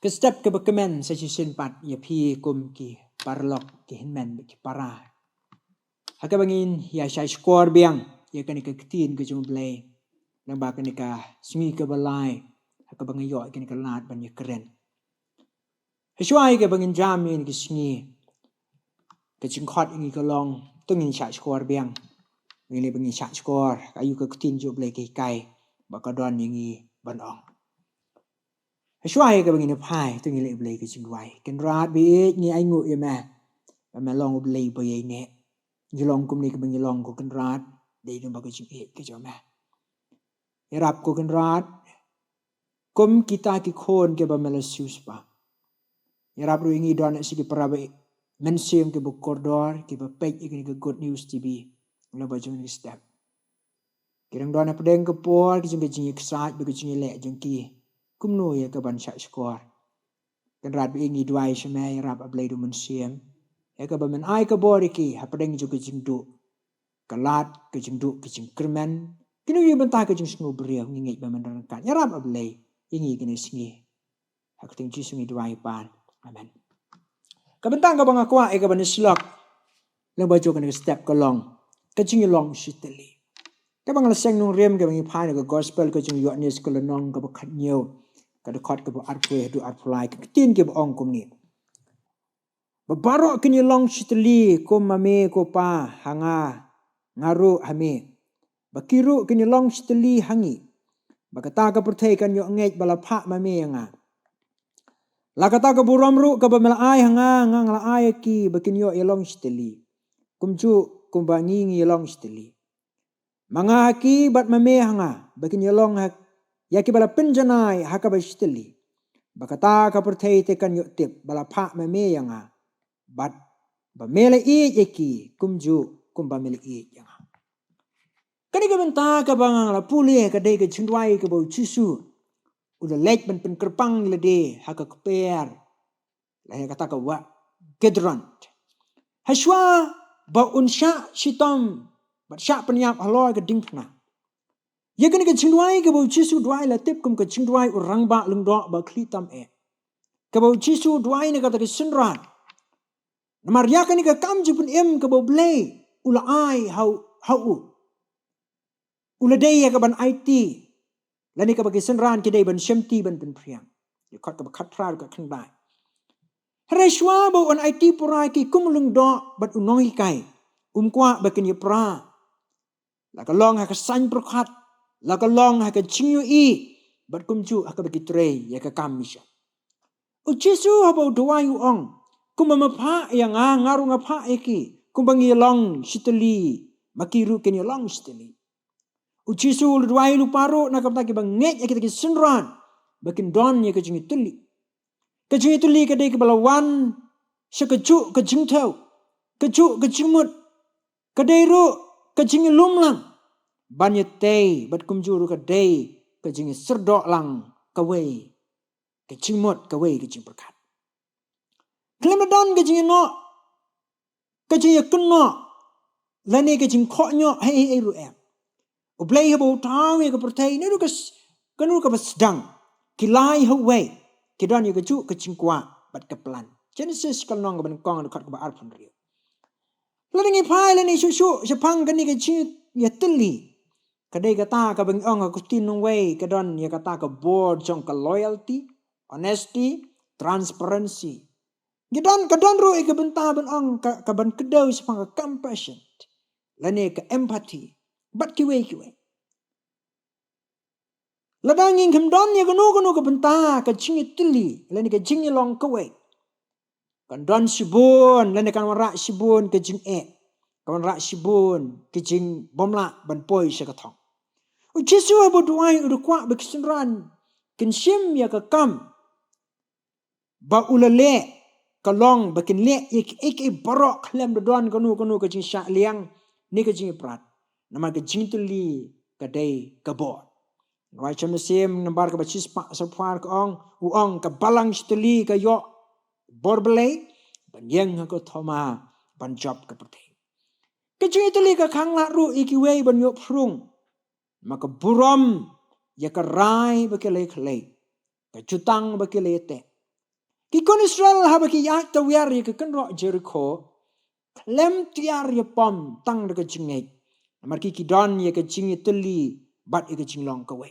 Ke step ke bekemen sa sisin pat ya pi kum ki parlok ki hinmen ki para. Haka bangin ya syai skor biang ya kan ke ketin ke jung blay. Nang ba kan ka sungi ke balai. Haka bangin yo kan ke lat ban ya keren. Hsyai ke bangin jam ni ke sungi. Ke jung khot ngi ke long tungin syai skor biang. Ngi bangin syai skor ayu ke ketin jo blay ke kai. Ba ka don ngi ban ong. Hsyai ke bangin pai tu ngi le blay ke jung wai. Kan rat bi ngi ai ngu ya ma. Ba ma long blay bo ye ne. Ngi long kum ni ke bangin long ko kan rat dei dum ba ke jung e ke jo ma. Ya rap ko kan rat kum kita ki khon ke ba melasius ba. Ya rap ru ngi don si ke para ba mensiam ke bu kordor ke ba pek ke good news tv. Lo ba jung ni step. Kirang don apa deng ke por ke jung ke jing excited ba ke jung le jung ki. Kum no ya ke ban syak skor. Kan rat bi ngi duai shme ya rap ablay du mensiam. Ya ke ba men ai ke bor ki apa deng jung ke jing du. Kalat ke jing du ke jing kermen. Kinu yu bentah ke jing snu beriau ngi ba men rangkat. Ya rap ablay ingi kini singi. Hak ting ji sungi duai pan. Amen. Kabentang ka bang akwa e ka ban slok. Lang ba jo kan step ka long. Ka jing long shiteli. Ka bang la seng nung rem ka bang pai ka gospel ka jing yo nes ka nong ka ba khat nyeu. Ka de khot ka ba arpwe du arpulai ka tin ke ba ong kum ni. Ba baro kini long shiteli ko mame ko pa hanga ngaru hame. Ba kiru kini long shiteli hangi. Ba kata ka perthai kan yo ngej bala pha mame nga. La kata ka buram ru ka ba mela ai hanga ngang la ai ki ba kin yo long shiteli. Kumju kumbangi ngi long shiteli. Manga haki bat mame hanga bakin yolong hak yaki bala penjanai haka ba shiteli. Bakata ka perthai te kan yo tip bala pha mame yanga bat ba mele i yaki kumju kumba mele i yanga. Kani ka benta ka bang la puli ka dei ka chindwai ka bau chisu. Udah lek ban pen kerpang le de haka keper. La kata ka wa gedrant. Hashwa ba unsha shitam bat syak penyap haloi ke ding pna. Ya kani ke chingwai ke bau chisu dwai la tip kum ke chingwai urang ba lung do ba klitam e. Ke bau chisu dwai ne kata ke sinran. Namar ya kani ke kam jipun em ke bau blay ula ai hau u. Ula dei ya ke ban IT. Lani ke bagi sinran ke dei ban syemti ban pen priang. Ya kot ke bakat pra ke kendai. Hareshwa bau an IT purai ki kum lung do bat unoi kai. Kwa bakin ya pra. La ka long ha ka san prokat. La ka long ha ka chinyu i. Bat kum ju ha ka bagi trei ya ka kamisha. Uchisu ha bau duai u ong. Kuma mapha ya ngaru ngapha eki. Kumbangi long shiteli. Makiru ken ya long shiteli. Uchisu lu duai lu paru na kapta ki bang nget ya kita ki sunran. Bakin don ya ka jingi tuli. Ka jingi tuli ka dei ka balawan. Sya ka ju ka jing tau. Ka ju ka jingmut. Ka dei ru ka jingi lumlang. Banya tei bat kumjuru ka dei ka jingi serdok lang ka wei. Ka jingmut ka wei ka jing berkat. Kelemadan ka jingi no. Ka jingi keno. Lani ka jing kok nyo hei ru em. Ublay habo tau ya ka pertai ni ru ka kanu ka basdang. Kilai hawai. Kidan ya ka ju ka jing kwa bat ka pelan. Genesis kalnong ka banengkong dekat ka ba arpun rio. Lani ngi pai lani susu sepang kani ka jing ya teli. Kadai kata ka bang ong ka tinong way kadon ya kata ka board jong ka loyalty, honesty, transparency. Gidon kadon ru ka benta ban ong ka ban kedau sepang ka compassion. Lani ka empathy. Bat ki way. Ladangin kamdon ya kanu ka benta ka jingi tili lani ka jingi long ka way. Kandon sibun lani kan warak sibun ka jing e. Kan warak sibun ka jing bomla ban poi sya ka thong. Uchisu abo duai udah kuat berkesenran. Kensim ya ke kam. Ba ulale kalong bakin le ik barok lem dodon kanu ke jing syak liang ni ke jing prat. Nama ke jing tuli ke dei ke bot. Rai cham sim nambar ke bachis pak sapar ke ong uong ke balang steli ke yo borbelai ban yang ke thoma ban job ke pertai. Ke jing tuli ke khang la ru ikiwei ban yo prung. Maka buram ya ka rai bakilai kalai. Ka jutang bakilai te. Kikon Israel haba ki ya tawiar ya ke kenro Jericho. Lem tiar ya pom tang de ke jingek. Amar ki don ya ke jingi teli bat ya ke jinglong kawe.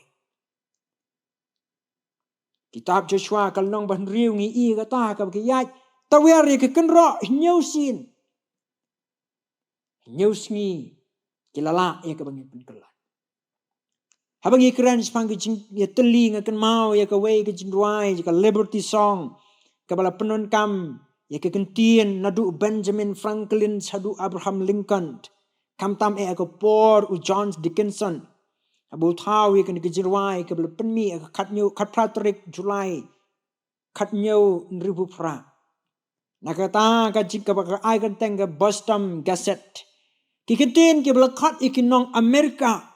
Kitab Joshua kalnong ban riu ngi I kata ka ki ya tawiar ya ke kenro nyusin. Nyusingi kilala ya ke bangi penkelan. Habang ikran sepang ke jing ya teli ngakan mau ya ke way ke jingruai ya ke Liberty Song. Kabala penon kam ya ke kentien nadu Benjamin Franklin sadu Abraham Lincoln. Kam tam ke por u John Dickinson. Abu thau ya ke jirwai kabala penmi ke kat pratrik Julai. Kat nyau ribu pra. Nakata ka jing kabaka ai kan teng ke Boston Gazette. Ki kentien ke bala kat ikinong Amerika.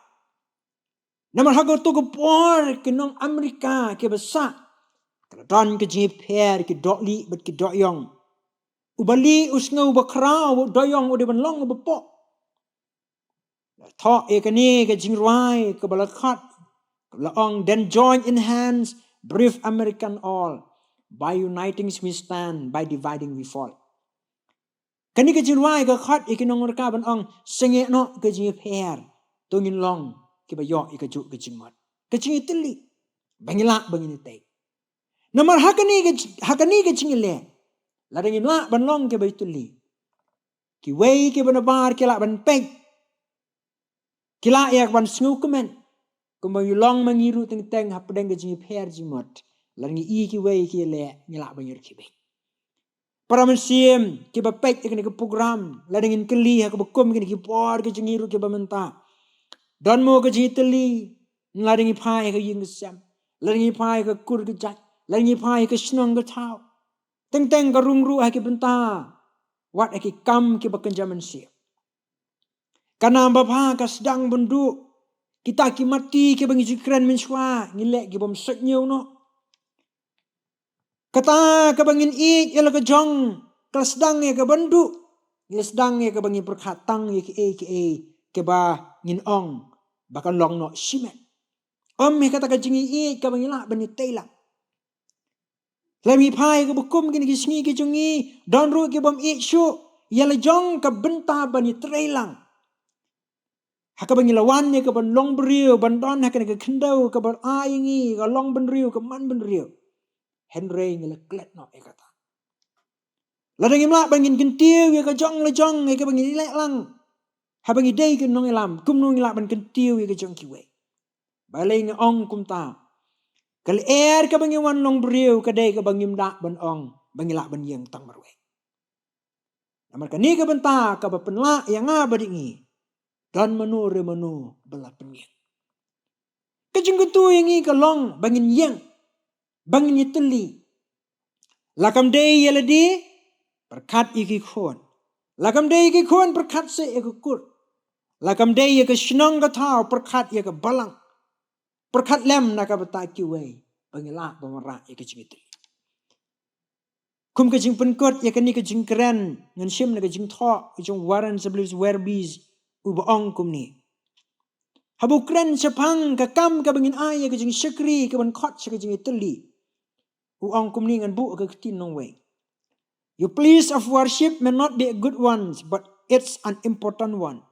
Naman hago to ko por kinong Amerika ke basa. Don ke jing per ke dokli bet ke doyong. Ubali usngau bakrau doyong ode ban long bepo. Tho ekani ke jing ruai ke balakat. Laong then join in hands brave American all. By uniting we stand, by dividing we fall. Kani ke jing ruai ke khat ikinong reka ban ong senge no ke jing per. Tungin long ke bayo ke juk ke jing mat. Ke jing teli. Bangila bangini tay. Namar hakani ke jing le. Ladangin la ban long ke baituli. Ki wei ke ban bar ke la ban pek. Kila yak ban sngu kemen. Kumbayu long mangiru teng hapdeng ke jing per jimot. Ladangi I ki wei ke le ngila bangir ki bek. Para mensim ke ba pek ke ke program. Ladangin keli hak bakum ke ki por ke jingiru ke ba menta. Don mo ke jing teli. Ladangi pai ke ying kesam. Ladangi pai ke kur ke jat. Ladangi pai ke snong ke tau. Teng ke rungru hak ke benta. Wat hak kam ke bakenjaman siap. Karena bapa ka sedang bendu kita ki mati ke bangi jikran menswa ngilek ki bom seknyau no. Kata ka bangin I ela ka jong ka sedang ke bendu. Ngil sedang ke bangi perkhatang ke ba ngin ong bakal long no simen. Me kata ka jingi I ka bangi la bani tela. Lami pai ke bukum kini ki singi ki jungi don ru ke bom I syu yela jong ka benta bani trelang. Haka bangi lawan ke ban long beriu ban don haka ke kendau ke ban aingi ke long beriu ke man beriu. Henry ngila klet no kata. Ladang imla bangin kentiu ke jong le jong ke bangi lek lang. Ha bangi dei ke nong ilam kum nong ila ban kentiu ke jong kiwe. Balai nge ong kum ta. Kal ke bangi wan long beriu ke dei ke bangi mda ban ong bangi la ban yang tang marwe. Namar kani ke benta ke ba penla yang abadingi. Dan menu bela penyeng. Kejeng ketu yang I kalong bangin yang. Bangin iteli. Lakam day yaladi. Perkat iki khon. Lakam day iki khon perkat se iki kur. Lakam day iki senang katau perkat iki balang. Perkat lem naka bataki way. Bangila bamara iki jeng iteli. Kum kejeng penkot iki ni kejeng keren. Ngansim na kejeng thok. Kejeng waran sebelum werbis. Ubaong kum ni. Habu kren sepang ke kam ke bangin ay ke jing syekri ke ban khot ke jing iteli. Uang kum ni ngan bu ke ketin nong way. Your place of worship may not be a good one, but it's an important one.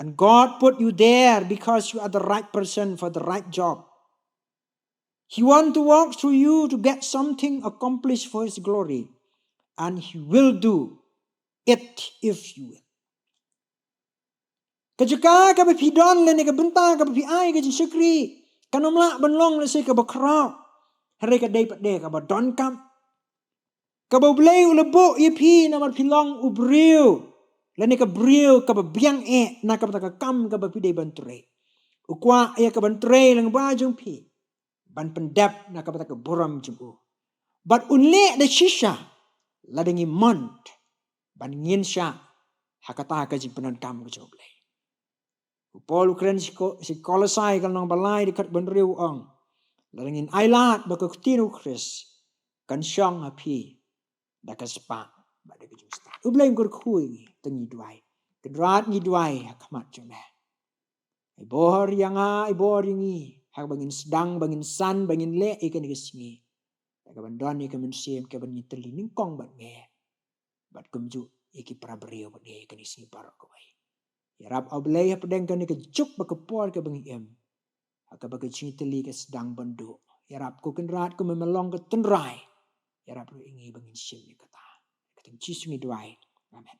And God put you there because you are the right person for the right job. He want to walk through you to get something accomplished for His glory. And He will do it if you will. Kajaka ka pi don le ne ka benta ka pi ai ka syukri kanomla banlong le se ka bakra hare ka dei pade ka ba don kam ka ba blei ulebo ye pi na mar pilong ubriu le ne ka briu ka ba biang na ka ka kam ka ba pi dei bantre ukwa ya ka bantre lang ba jong pi ban pendap na ka ka boram jumbu but unle de shisha la dengi mont ban ngin sha hakata ka jing penan kam ka joble. Paul Ukren si Kolosai kal nang balai dekat benriu ong. Lalangin ailat baka kutinu Chris. Kan syang api. Daka sepa. Bada kejung sta. Ublay ngor kui tengi duai. Kedrat ngi duai hakamat jumlah. Ibor yang ibor yang hak bangin sedang bangin san bangin le ikan kesingi. Kaban don ni kaman sim kaban ni teli ningkong bat nge. Bat kumju iki prabrio bat nge kan isi par ko bai. Ya rab oblay pedeng kan ke juk ba kepor ke bangi em. Aka ba ke teli ke sedang bandu. Ya rab ko kan rat ko memelong ke tenrai. Ya rab ru ingi bangin sim ni kata. Kata Jesus ni duai. Amen.